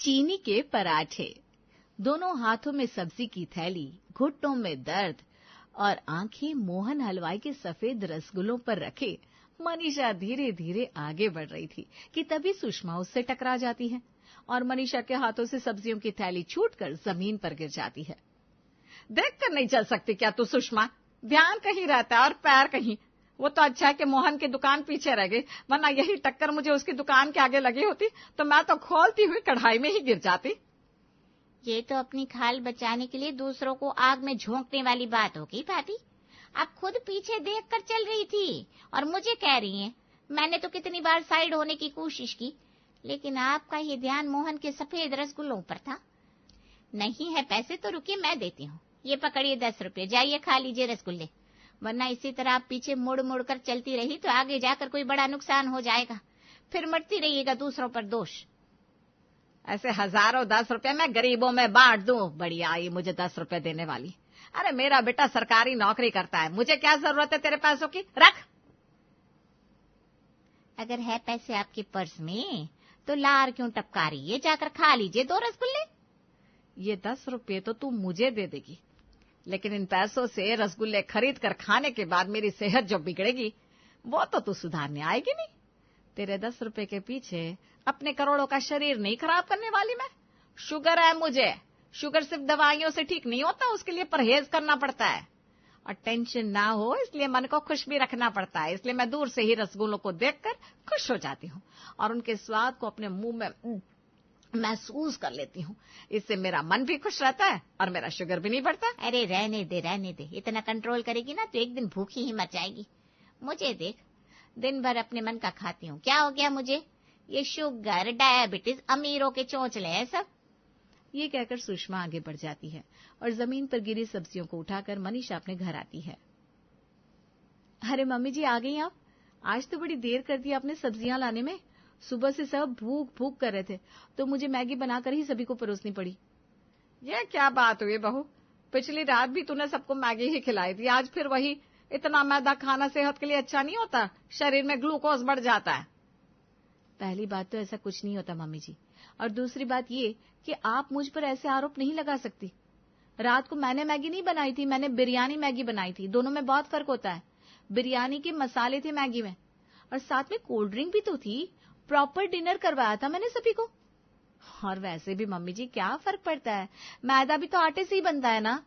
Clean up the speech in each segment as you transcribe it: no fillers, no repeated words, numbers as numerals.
चीनी के पराठे। दोनों हाथों में सब्जी की थैली, घुटनों में दर्द और आंखें मोहन हलवाई के सफेद रसगुल्लों पर रखे मनीषा धीरे धीरे आगे बढ़ रही थी कि तभी सुषमा उससे टकरा जाती है और मनीषा के हाथों से सब्जियों की थैली छूटकर जमीन पर गिर जाती है। देख कर नहीं चल सकती क्या तू सुषमा? ध्यान कहीं रहता है और पैर कहीं। वो तो अच्छा है कि मोहन की दुकान पीछे रह गई, वरना यही टक्कर मुझे उसकी दुकान के आगे लगी होती तो मैं तो खोलती हुई कढ़ाई में ही गिर जाती। ये तो अपनी खाल बचाने के लिए दूसरों को आग में झोंकने वाली बात होगी भाभी। आप खुद पीछे देखकर चल रही थी और मुझे कह रही हैं। मैंने तो कितनी बार साइड होने की कोशिश की, लेकिन आपका ये ध्यान मोहन के सफेद रसगुल्लों पर था। नहीं है पैसे तो रुकिए, मैं देती हूँ। ये पकड़िए 10 रुपये, जाइए खा लीजिए रसगुल्ले, वरना इसी तरह आप पीछे मुड़ मुड़ कर चलती रही तो आगे जाकर कोई बड़ा नुकसान हो जाएगा, फिर मरती रहिएगा दूसरों पर दोष। ऐसे हजारों 10 रुपए मैं गरीबों में बांट दूं, बढ़िया आई मुझे 10 रुपए देने वाली। अरे मेरा बेटा सरकारी नौकरी करता है, मुझे क्या जरूरत है तेरे पैसों की? रख। अगर है पैसे आपके पर्स में तो लार क्यों टपका रही है? जाकर खा लीजिए 2 रसगुल्ले। ये 10 रुपये तो तू मुझे दे देगी, लेकिन इन पैसों से रसगुल्ले खरीद कर खाने के बाद मेरी सेहत जो बिगड़ेगी वो तो तू सुधारने आएगी नहीं। तेरे 10 रुपए के पीछे अपने करोड़ों का शरीर नहीं खराब करने वाली मैं। शुगर है मुझे, शुगर सिर्फ दवाइयों से ठीक नहीं होता, उसके लिए परहेज करना पड़ता है और टेंशन ना हो इसलिए मन को खुश भी रखना पड़ता है। इसलिए मैं दूर से ही रसगुल्लों को देखकर खुश हो जाती हूँ और उनके स्वाद को अपने मुंह में महसूस कर लेती हूँ। इससे मेरा मन भी खुश रहता है और मेरा शुगर भी नहीं बढ़ता। अरे रहने दे, इतना कंट्रोल करेगी ना तो एक दिन भूखी ही मर जाएगी। मुझे देख, दिन भर अपने मन का खाती हूँ, क्या हो गया मुझे? ये शुगर, डायबिटीज, अमीरों के चोंचले हैं सब। ये कहकर सुषमा आगे बढ़ जाती है और जमीन पर गिरी सब्जियों को उठाकर मनीषा अपने घर आती है। अरे मम्मी जी आ गई आप? आज तो बड़ी देर कर दी आपने सब्जियां लाने में। सुबह से सब भूख भूख कर रहे थे तो मुझे मैगी बनाकर ही सभी को परोसनी पड़ी। ये क्या बात हुई बहू? पिछली रात भी तूने सबको मैगी ही खिलाई थी, आज फिर वही? इतना मैदा खाना सेहत के लिए अच्छा नहीं होता, शरीर में ग्लूकोज बढ़ जाता है। पहली बात तो ऐसा कुछ नहीं होता मम्मी जी, और दूसरी बात ये कि आप मुझ पर ऐसे आरोप नहीं लगा सकती। रात को मैंने मैगी नहीं बनाई थी, मैंने बिरयानी मैगी बनाई थी। दोनों में बहुत फर्क होता है। बिरयानी के मसाले थे मैगी में और साथ में कोल्ड ड्रिंक भी तो थी। प्रॉपर डिनर करवाया था मैंने सभी को। और वैसे भी मम्मी जी क्या फर्क पड़ता है, मैदा भी तो आटे से ही बनता है ना।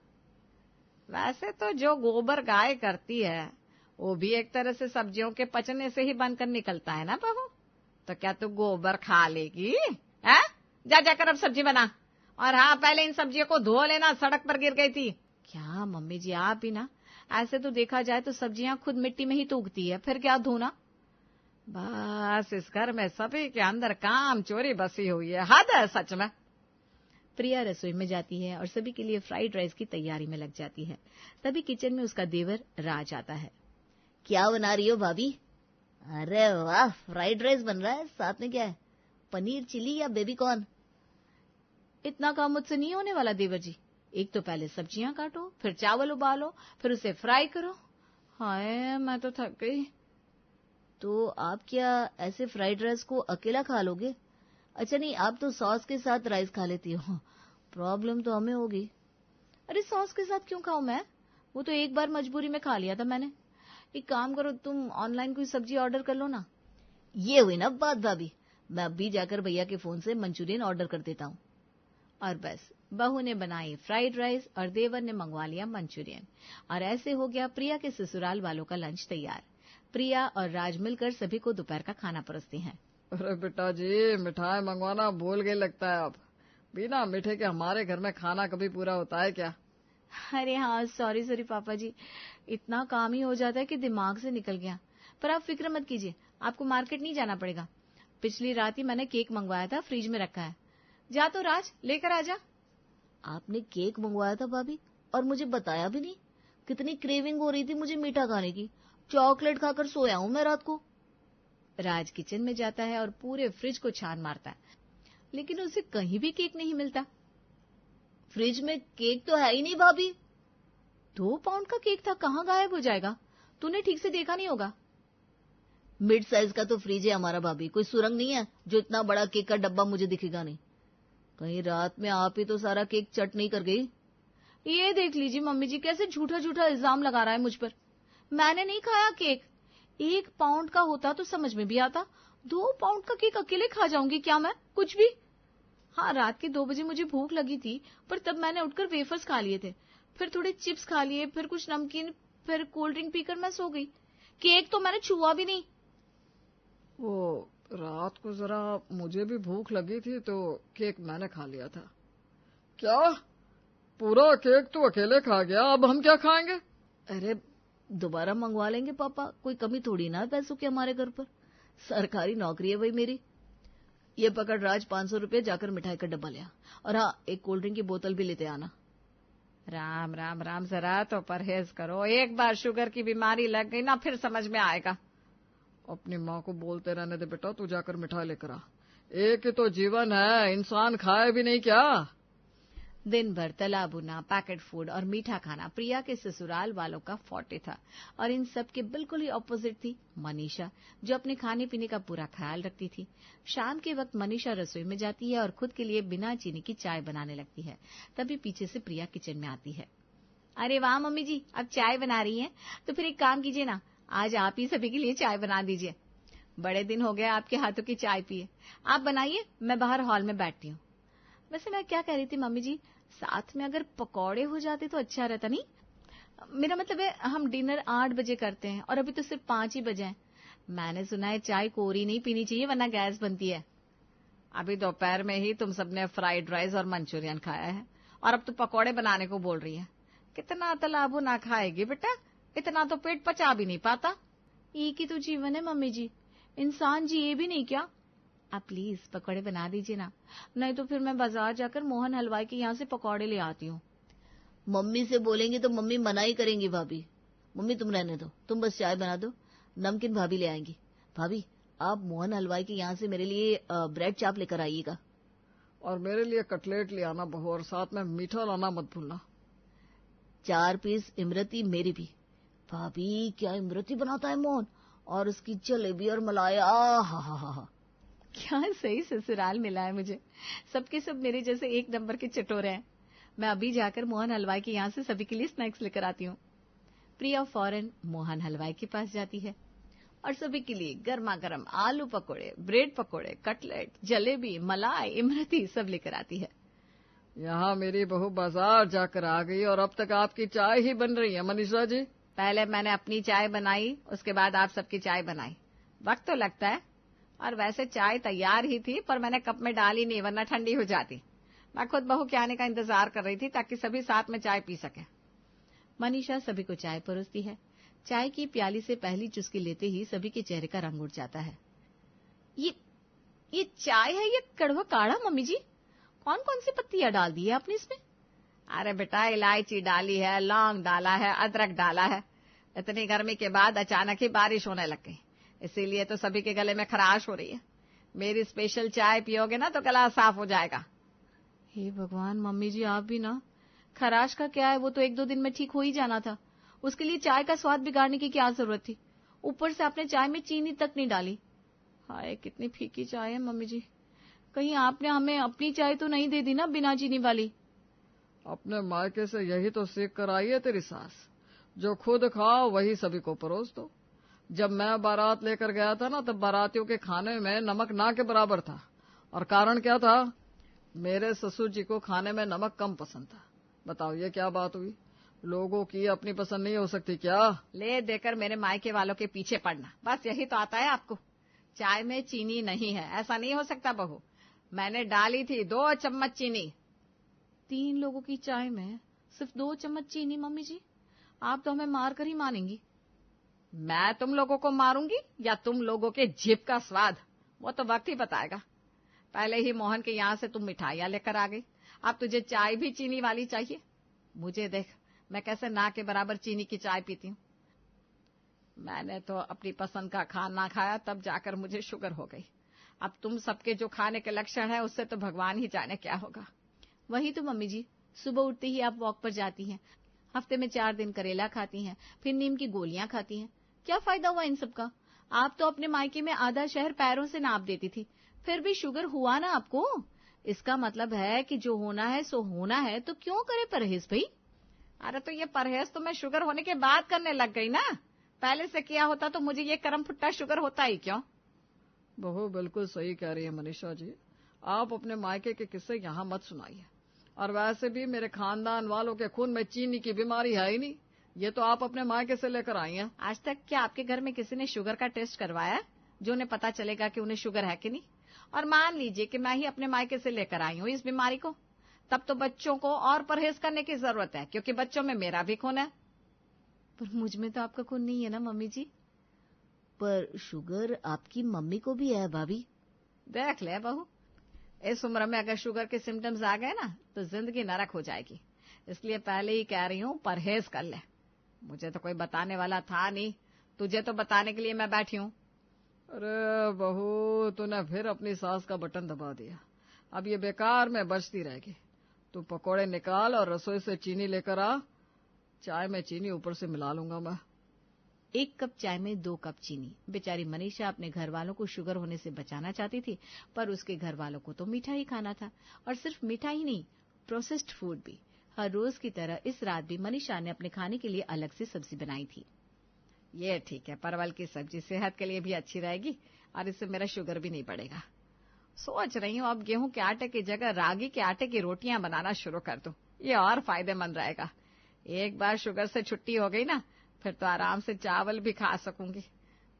वैसे तो जो गोबर गाय करती है वो भी एक तरह से सब्जियों के पचने से ही बनकर निकलता है ना बहू। तो क्या तू गोबर खा लेगी? है? जा जाकर अब सब्जी बना। और हाँ, पहले इन सब्जियों को धो लेना, सड़क पर गिर गई थी। क्या मम्मी जी आप ही ना, ऐसे तो देखा जाए तो सब्जियां खुद मिट्टी में ही तो उगती है, फिर क्या धोना। बस इस घर में सभी के अंदर काम चोरी बसी हुई है, हद है सच में। प्रिया रसोई में जाती है और सभी के लिए फ्राइड राइस की तैयारी में लग जाती है। तभी किचन में उसका देवर राज आता है। क्या बना रही हो भाभी? अरे वाह, फ्राइड राइस बन रहा है, साथ में क्या है? पनीर चिली या बेबी कॉर्न? इतना काम मुझसे नहीं होने वाला देवर जी। एक तो पहले सब्जियां काटो, फिर चावल उबालो, फिर उसे फ्राई करो। हाय मैं तो थक गई। तो आप क्या ऐसे फ्राइड राइस को अकेला खा लोगे? अच्छा नहीं, आप तो सॉस के साथ राइस खा लेती हो, प्रॉब्लम तो हमें होगी। अरे सॉस के साथ क्यों खाऊं मैं? वो तो एक बार मजबूरी में खा लिया था मैंने। एक काम करो, तुम ऑनलाइन कोई सब्जी ऑर्डर कर लो ना। ये हुई ना बात भाभी, मैं अभी जाकर भैया के फोन से मंचूरियन ऑर्डर कर देता हूँ। और बस बहू ने बनाई फ्राइड राइस और देवर ने मंगवा लिया मंचूरियन, और ऐसे हो गया प्रिया के ससुराल वालों का लंच तैयार। प्रिया और राज मिलकर सभी को दोपहर का खाना परोसते हैं। अरे बेटा जी, मिठाई मंगवाना भूल गए लगता है। अब बिना मीठे के हमारे घर में खाना कभी पूरा होता है क्या? अरे हाँ, सॉरी पापा जी, इतना काम ही हो जाता है कि दिमाग से निकल गया। पर आप फिक्र मत कीजिए, आपको मार्केट नहीं जाना पड़ेगा। पिछली रात ही मैंने केक मंगवाया था, फ्रिज में रखा है। जा तो राज, लेकर आजा। आपने केक मंगवाया था भाभी और मुझे बताया भी नहीं? कितनी क्रेविंग हो रही थी मुझे मीठा खाने की, चॉकलेट खाकर सोया हूं मैं रात को। राज किचन में जाता है और पूरे फ्रिज को छान मारता है, लेकिन उसे कहीं भी केक नहीं मिलता। फ्रिज में केक तो है ही नहीं भाभी। 2 पाउंड का केक था, कहाँ गायब हो जाएगा? तूने ठीक से देखा नहीं होगा। मिड साइज का तो फ्रिज है हमारा भाभी, कोई सुरंग नहीं है जो इतना बड़ा केक का डब्बा मुझे दिखेगा नहीं। कहीं रात में आप ही तो सारा केक चट नहीं कर गई? ये देख लीजिए मम्मी जी, कैसे झूठा झूठा इल्जाम लगा रहा है मुझ पर। मैंने नहीं खाया केक। 1 पाउंड का होता तो समझ में भी आता। 2 पाउंड का केक अकेले खा जाऊंगी क्या मैं? कुछ भी। हाँ, रात के 2 बजे मुझे भूख लगी थी, पर तब मैंने उठकर वेफर्स खा लिए थे, फिर थोड़े चिप्स खा लिए, फिर कुछ नमकीन, फिर कोल्ड ड्रिंक पीकर मैं सो गई। केक तो मैंने छुआ भी नहीं। वो रात को जरा मुझे भी भूख लगी थी तो केक मैंने खा लिया था। क्या पूरा केक तो अकेले खा गया? अब हम क्या खाएंगे? अरे दोबारा मंगवा लेंगे पापा, कोई कमी थोड़ी ना है पैसों की हमारे घर पर। सरकारी नौकरी है भाई मेरी। ये पकड़ राज, 500 रुपये, जाकर मिठाई का डब्बा ले आ। और हाँ, एक कोल्ड ड्रिंक की बोतल भी लेते आना। राम राम राम, जरा तो परहेज करो। एक बार शुगर की बीमारी लग गई ना, फिर समझ में आएगा। अपनी माँ को बोलते रहने दे बेटा, तू जाकर मिठाई लेकर आ। एक ही तो जीवन है, इंसान खाए भी नहीं क्या? दिन भर तला भुना, पैकेट फूड और मीठा खाना प्रिया के ससुराल वालों का फॉर्टे था। और इन सब के बिल्कुल ही ऑपोजिट थी मनीषा, जो अपने खाने पीने का पूरा ख्याल रखती थी। शाम के वक्त मनीषा रसोई में जाती है और खुद के लिए बिना चीनी की चाय बनाने लगती है। तभी पीछे से प्रिया किचन में आती है। अरे वाह मम्मी जी, अब चाय बना रही हैं, तो फिर एक काम कीजिए ना, आज आप ही सभी के लिए चाय बना दीजिए। बड़े दिन हो गए आपके हाथों की चाय पिए। आप बनाइए, मैं बाहर हॉल में बैठती हूँ। वैसे मैं क्या कह रही थी मम्मी जी, साथ में अगर पकौड़े हो जाते तो अच्छा रहता नहीं? मेरा मतलब है, हम डिनर 8 बजे करते हैं और अभी तो सिर्फ 5 ही बजे हैं। मैंने सुना है चाय कोरी नहीं पीनी चाहिए वरना गैस बनती है। अभी दोपहर में ही तुम सबने फ्राइड राइस और मंचूरियन खाया है और अब तो पकौड़े बनाने को बोल रही है। कितना तलाबू ना खाएगी बेटा, इतना तो पेट पचा भी नहीं पाता। एक ही तो जीवन है मम्मी जी, इंसान जिए भी नहीं क्या? आप प्लीज पकौड़े बना दीजिए ना, नहीं तो फिर मैं बाजार जाकर मोहन हलवाई के यहाँ से पकौड़े ले आती हूँ। मम्मी से बोलेंगी तो मम्मी मना ही करेंगी। भाभी, मम्मी तुम रहने दो, तुम बस चाय बना दो, नमकीन भाभी ले आएंगी। भाभी, आप मोहन हलवाई के यहाँ से मेरे लिए ब्रेड चाप लेकर आइएगा। और मेरे लिए कटलेट ले आना बहू, और साथ में मीठा लाना मत भूलना। 4 पीस इमरती मेरी भी। भाभी, क्या इमरती बनाता है मोहन, और उसकी जलेबी और मलाई, आ हा हा हा। क्या सही ससुराल मिला है मुझे, सबके सब मेरे जैसे एक नंबर के चटोरे हैं। मैं अभी जाकर मोहन हलवाई के यहाँ से सभी के लिए स्नैक्स लेकर आती हूँ। प्रिया फौरन मोहन हलवाई के पास जाती है और सभी के लिए गर्मा गर्म आलू पकोड़े, ब्रेड पकोड़े, कटलेट, जलेबी, मलाई, इमरती सब लेकर आती है। यहाँ मेरी बहू बाजार जाकर आ गई और अब तक आपकी चाय ही बन रही है मनीषा जी। पहले मैंने अपनी चाय बनाई, उसके बाद आप सबकी चाय बनाई। वक्त तो लगता है, और वैसे चाय तैयार ही थी पर मैंने कप में डाली नहीं वरना ठंडी हो जाती। मैं खुद बहू के आने का इंतजार कर रही थी ताकि सभी साथ में चाय पी सके। मनीषा सभी को चाय परोसती है। चाय की प्याली से पहली चुस्की लेते ही सभी के चेहरे का रंग उड़ जाता है। ये चाय है, ये कड़वा काढ़ा मम्मी जी? कौन कौन सी पत्तियां डाल दी है आपने इसमें? अरे बेटा, इलायची डाली है, लौंग डाला है, अदरक डाला है। इतनी गर्मी के बाद अचानक ही बारिश होने लग गई, इसीलिए तो सभी के गले में खराश हो रही है। मेरी स्पेशल चाय पियोगे ना तो गला साफ हो जाएगा। हे भगवान मम्मी जी, आप भी ना। खराश का क्या है, वो तो 1-2 दिन में ठीक हो ही जाना था। उसके लिए चाय का स्वाद बिगाड़ने की क्या जरूरत थी? ऊपर से आपने चाय में चीनी तक नहीं डाली। हाय, कितनी फीकी चाय है मम्मी जी। कहीं आपने हमें अपनी चाय तो नहीं दे दी ना बिना चीनी वाली? अपने मायके से यही तो सीख कर आई है तेरी सास, जो खुद खाओ वही सभी को परोस दो। जब मैं बारात लेकर गया था ना, तब बारातियों के खाने में नमक ना के बराबर था। और कारण क्या था? मेरे ससुर जी को खाने में नमक कम पसंद था। बताओ ये क्या बात हुई? लोगों की अपनी पसंद नहीं हो सकती क्या? ले देकर मेरे मायके वालों के पीछे पड़ना, बस यही तो आता है आपको। चाय में चीनी नहीं है, ऐसा नहीं हो सकता बहू। मैंने डाली थी 2 चम्मच चीनी। 3 लोगों की चाय में सिर्फ 2 चम्मच चीनी? मम्मी जी, आप तो हमें मार कर ही मानेंगी। मैं तुम लोगों को मारूंगी या तुम लोगों के जीभ का स्वाद, वो तो वक्त ही बताएगा। पहले ही मोहन के यहाँ से तुम मिठाइयां लेकर आ गई, अब तुझे चाय भी चीनी वाली चाहिए। मुझे देख, मैं कैसे ना के बराबर चीनी की चाय पीती हूँ। मैंने तो अपनी पसंद का खाना खाया, तब जाकर मुझे शुगर हो गई। अब तुम सबके जो खाने के लक्षण है, उससे तो भगवान ही जाने क्या होगा। वही तो मम्मी जी, सुबह उठते ही आप वॉक पर जाती हैं, हफ्ते में 4 दिन करेला खाती हैं, फिर नीम की गोलियां खाती हैं। क्या फायदा हुआ इन सब का? आप तो अपने मायके में आधा शहर पैरों से नाप देती थी, फिर भी शुगर हुआ ना आपको। इसका मतलब है कि जो होना है सो होना है, तो क्यों करे परहेज भाई? अरे तो ये परहेज तो मैं शुगर होने के बाद करने लग गई ना, पहले से किया होता तो मुझे ये करम फुट्टा शुगर होता ही क्यों? बहू बिल्कुल सही कह रही है मनीषा जी, आप अपने मायके के किस्से यहाँ मत सुनाइए। और वैसे भी मेरे खानदान वालों के खून में चीनी की बीमारी है ही नहीं, ये तो आप अपने मायके से लेकर आई हैं। आज तक क्या आपके घर में किसी ने शुगर का टेस्ट करवाया जो उन्हें पता चलेगा कि उन्हें शुगर है कि नहीं? और मान लीजिए कि मैं ही अपने मायके से लेकर आई हूँ इस बीमारी को, तब तो बच्चों को और परहेज करने की जरूरत है, क्योंकि बच्चों में मेरा भी खून है। पर मुझ में तो आपका खून नहीं है ना मम्मी जी। पर शुगर आपकी मम्मी को भी है भाभी। देख ले बहू, इस उम्र में अगर शुगर के सिम्टम्स आ गए ना तो जिंदगी नरक हो जाएगी, इसलिए पहले ही कह रही हूँ परहेज कर ले। मुझे तो कोई बताने वाला था नहीं, तुझे तो बताने के लिए मैं बैठी हूँ। अरे बहू, तूने फिर अपनी सास का बटन दबा दिया, अब ये बेकार में बचती रहेगी। तू पकोड़े निकाल और रसोई से चीनी लेकर आ, चाय में चीनी ऊपर से मिला लूंगा मैं। 1 कप चाय में 2 कप चीनी। बेचारी मनीषा अपने घर वालों को शुगर होने से बचाना चाहती थी, पर उसके घर वालों को तो मीठा ही खाना था, और सिर्फ मीठा ही नहीं, प्रोसेस्ड फूड भी। हर रोज की तरह इस रात भी मनीषा ने अपने खाने के लिए अलग से सब्जी बनाई थी। ये ठीक है, परवल की सब्जी सेहत के लिए भी अच्छी रहेगी और इससे मेरा शुगर भी नहीं बढ़ेगा। सोच रही हूँ अब गेहूं के आटे की जगह रागी के आटे की रोटियां बनाना शुरू कर दूं, ये और फायदेमंद रहेगा। एक बार शुगर से छुट्टी हो गई ना, फिर तो आराम से चावल भी खा सकूंगी।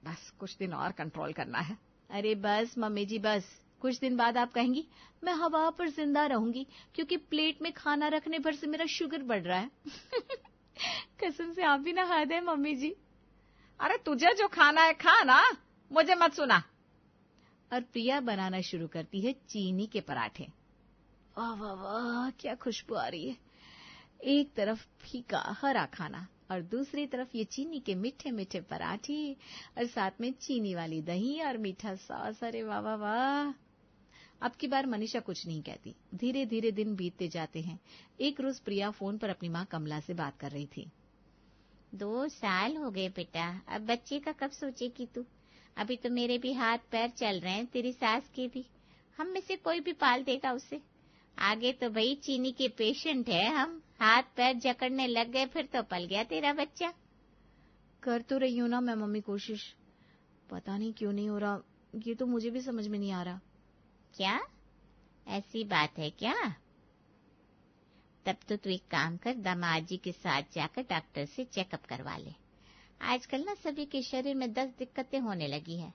बस कुछ दिन और कंट्रोल करना है। अरे बस मम्मी जी बस, कुछ दिन बाद आप कहेंगी मैं हवा पर जिंदा रहूंगी क्योंकि प्लेट में खाना रखने भर से मेरा शुगर बढ़ रहा है। कसम से आप भी ना हद है मम्मी जी। अरे तुझे जो खाना है खा ना, मुझे मत सुना। और प्रिया बनाना शुरू करती है चीनी के पराठे। वाह वाह वाह, क्या खुशबू आ रही है। एक तरफ फीका हरा खाना और दूसरी तरफ ये चीनी के मीठे मीठे पराठे, और साथ में चीनी वाली दही और मीठा सॉस। अरे वाह वाह वाह। अब की बार मनीषा कुछ नहीं कहती। धीरे धीरे दिन बीतते जाते हैं। एक रोज प्रिया फोन पर अपनी माँ कमला से बात कर रही थी। 2 साल हो गए बेटा, अब बच्चे का कब सोचेगी तू? अभी तो मेरे भी हाथ पैर चल रहे हैं, तेरी सास के भी। हम में से कोई भी पाल देगा उसे। आगे तो भाई चीनी के पेशेंट है हम, हाथ पैर जकड़ने लग गए फिर तो पल गया तेरा बच्चा। कर तो रही हूँ ना मैं मम्मी कोशिश, पता नहीं क्यों नहीं हो रहा, ये तो मुझे भी समझ में नहीं आ रहा। क्या ऐसी बात है क्या? तब तो तू एक काम कर, दामाद जी के साथ जाकर डॉक्टर से चेकअप करवा ले। आजकल ना सभी के शरीर में 10 दिक्कतें होने लगी है।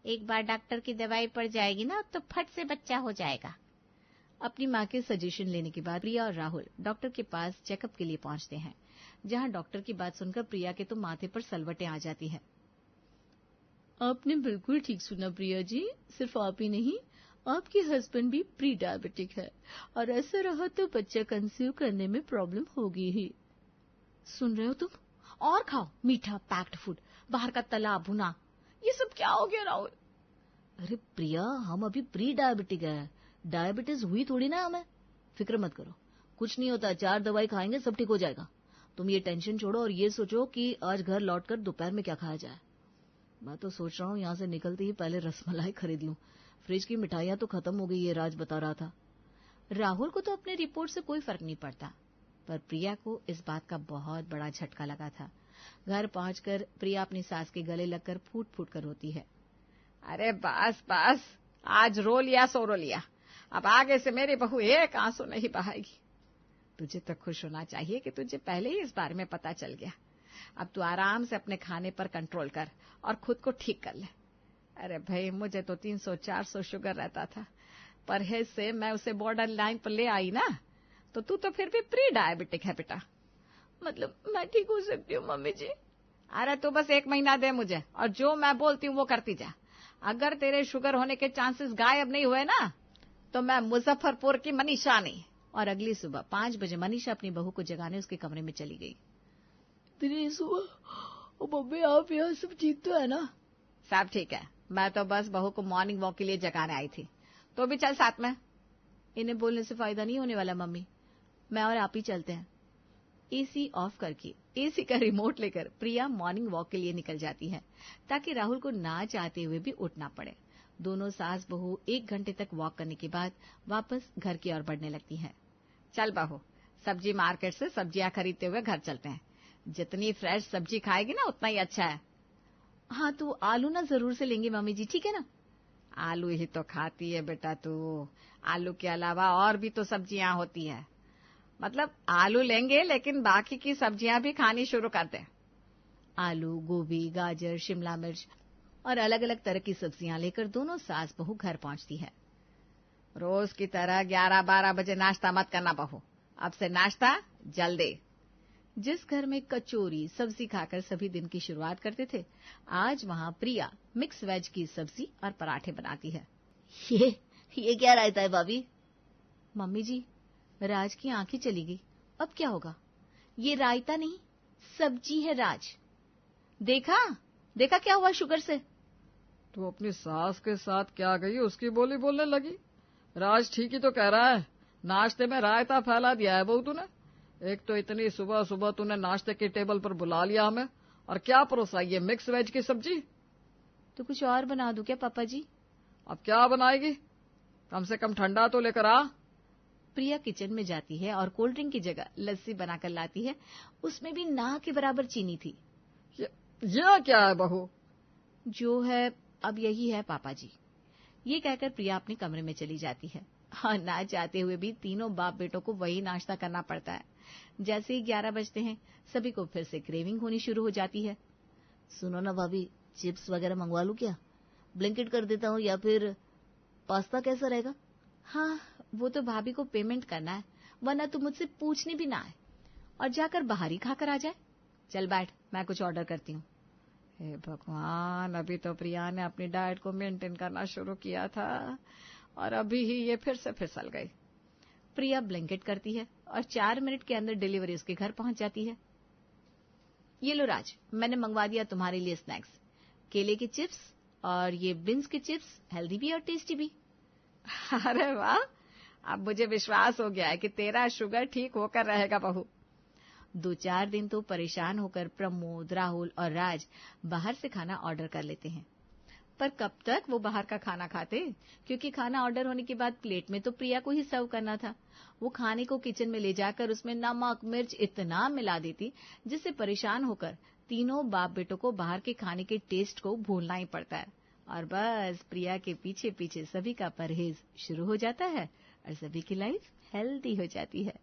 एक बार डॉक्टर की दवाई पड़ जाएगी ना तो फट से बच्चा हो जाएगा। अपनी माँ के सजेशन लेने के बाद प्रिया और राहुल डॉक्टर के पास चेकअप के लिए पहुंचते हैं, जहां डॉक्टर की बात सुनकर प्रिया के तो माथे पर सलवटें आ जाती है। आपने बिल्कुल ठीक सुना प्रिया जी, सिर्फ आप ही नहीं, आपके हस्बैंड भी प्री डायबिटिक है, और ऐसा रहा तो बच्चा कंसीव करने में प्रॉब्लम होगी ही। सुन रहे हो तुम? और खाओ मीठा पैक्ड फूड, बाहर का तला भुना, ये सब क्या हो गया राहुल? अरे प्रिया, हम अभी प्री डायबिटिक है, डायबिटीज हुई थोड़ी ना हमें। फिक्र मत करो, कुछ नहीं होता, 4 दवाई खाएंगे सब ठीक हो जाएगा। तुम ये टेंशन छोड़ो और ये सोचो कि आज घर लौटकर दोपहर में क्या खाया जाए। मैं तो सोच रहा हूँ यहाँ से निकलते ही पहले रसमलाई खरीद लूं, फ्रिज की मिठाइयां तो खत्म हो गई, ये राज बता रहा था। राहुल को तो अपने रिपोर्ट से कोई फर्क नहीं पड़ता, पर प्रिया को इस बात का बहुत बड़ा झटका लगा था। घर पहुंचकर प्रिया अपनी सास के गले लगकर फूट फूट कर रोती है। अरे बस बस, आज रो लिया सो रो लिया, अब आगे से मेरी बहू एक आंसू नहीं बहाएगी। तुझे तो खुश होना चाहिए कि तुझे पहले ही इस बारे में पता चल गया। अब तू आराम से अपने खाने पर कंट्रोल कर और खुद को ठीक कर ले। अरे भाई, मुझे तो 300-400 शुगर रहता था, परहेज से मैं उसे बॉर्डर लाइन पर ले आई ना, तो तू तो फिर भी प्री डायबिटिक है बेटा। मतलब मैं ठीक हो सकती हूँ मम्मी जी? अरे तू बस 1 महीना दे मुझे, और जो मैं बोलती हूँ वो करती जा। अगर तेरे शुगर होने के चांसेस गायब नहीं हुए ना, तो मैं मुजफ्फरपुर की मनीषा नहीं। और अगली सुबह 5 बजे मनीषा अपनी बहू को जगाने उसके कमरे में चली गई। इतनी सुबह? मम्मी आप यहाँ सब ठीक तो है ना? सब ठीक है, मैं तो बस बहू को मॉर्निंग वॉक के लिए जगाने आई थी, तो भी चल साथ में। इन्हें बोलने से फायदा नहीं होने वाला मम्मी, मैं और आप ही चलते हैं। एसी ऑफ करके एसी का रिमोट लेकर प्रिया मॉर्निंग वॉक के लिए निकल जाती है, ताकि राहुल को ना चाहते हुए भी उठना पड़े। दोनों सास बहू 1 घंटे तक वॉक करने के बाद वापस घर की ओर बढ़ने लगती हैं। चल बहू, सब्जी मार्केट से सब्जियां खरीदते हुए घर चलते हैं। जितनी फ्रेश सब्जी खाएगी ना उतना ही अच्छा है। हाँ, तो आलू ना जरूर से लेंगे मम्मी जी, ठीक है ना? आलू ही तो खाती है बेटा तू। आलू के अलावा और भी तो सब्जियां होती है। मतलब आलू लेंगे लेकिन बाकी की सब्जियां भी खानी शुरू कर दे। आलू, गोभी, गाजर, शिमला मिर्च और अलग अलग तरह की सब्जियां लेकर दोनों सास बहू घर पहुंचती है। रोज की तरह 11-12 बजे नाश्ता मत करना बहू। अब से नाश्ता जल्दी। जिस घर में कचौरी सब्जी खाकर सभी दिन की शुरुआत करते थे, आज वहां प्रिया मिक्स वेज की सब्जी और पराठे बनाती है। ये क्या रायता है भाभी? मम्मी जी, राज की आंखें चली गई, अब क्या होगा? ये रायता नहीं, सब्जी है राज। देखा देखा क्या हुआ शुगर से? तू अपनी सास के साथ क्या गई, उसकी बोली बोलने लगी। राज ठीक ही तो कह रहा है, नाश्ते में रायता फैला दिया है बहू तूने। एक तो इतनी सुबह सुबह तूने नाश्ते की टेबल पर बुला लिया हमें, और क्या परोसा, ये मिक्स वेज की सब्जी। तो कुछ और बना दूं क्या पापा जी? अब क्या बनाएगी? कम से कम ठंडा तो लेकर आ। प्रिया किचन में जाती है और कोल्ड ड्रिंक की जगह लस्सी बनाकर लाती है। उसमें भी ना के बराबर चीनी थी। ये क्या है बहू? जो है अब यही है पापा जी। ये कहकर प्रिया अपने कमरे में चली जाती है। और ना चाहते हुए भी तीनों बाप बेटों को वही नाश्ता करना पड़ता है। जैसे ही 11 बजते हैं, सभी को फिर से क्रेविंग होनी शुरू हो जाती है। सुनो ना भाभी, चिप्स वगैरह मंगवा लूं क्या? ब्लिंकिट कर देता हूँ, या फिर पास्ता कैसा रहेगा? हाँ, वो तो भाभी को पेमेंट करना है, वरना तो मुझसे पूछने भी ना आए और जाकर बाहर ही खाकर आ जाए। चल बैठ, मैं कुछ ऑर्डर करती हूँ। हे भगवान, अभी तो प्रिया ने अपनी डाइट को मेंटेन करना शुरू किया था और अभी ही ये फिर से फिसल गई। प्रिया ब्लिंकिट करती है और 4 मिनट के अंदर डिलीवरी उसके घर पहुंच जाती है। ये लो राज, मैंने मंगवा दिया तुम्हारे लिए स्नैक्स, केले के चिप्स और ये बिन्स के चिप्स, हेल्दी भी और टेस्टी भी। अरे वाह, अब मुझे विश्वास हो गया है कि तेरा शुगर ठीक होकर रहेगा बहू। 2-4 दिन तो परेशान होकर प्रमोद, राहुल और राज बाहर से खाना ऑर्डर कर लेते हैं। पर कब तक वो बाहर का खाना खाते, क्योंकि खाना ऑर्डर होने के बाद प्लेट में तो प्रिया को ही सर्व करना था। वो खाने को किचन में ले जाकर उसमें नमक मिर्च इतना मिला देती, जिससे परेशान होकर तीनों बाप बेटों को बाहर के खाने के टेस्ट को भूलना ही पड़ता है। और बस प्रिया के पीछे पीछे सभी का परहेज शुरू हो जाता है और सभी की लाइफ हेल्दी हो जाती है।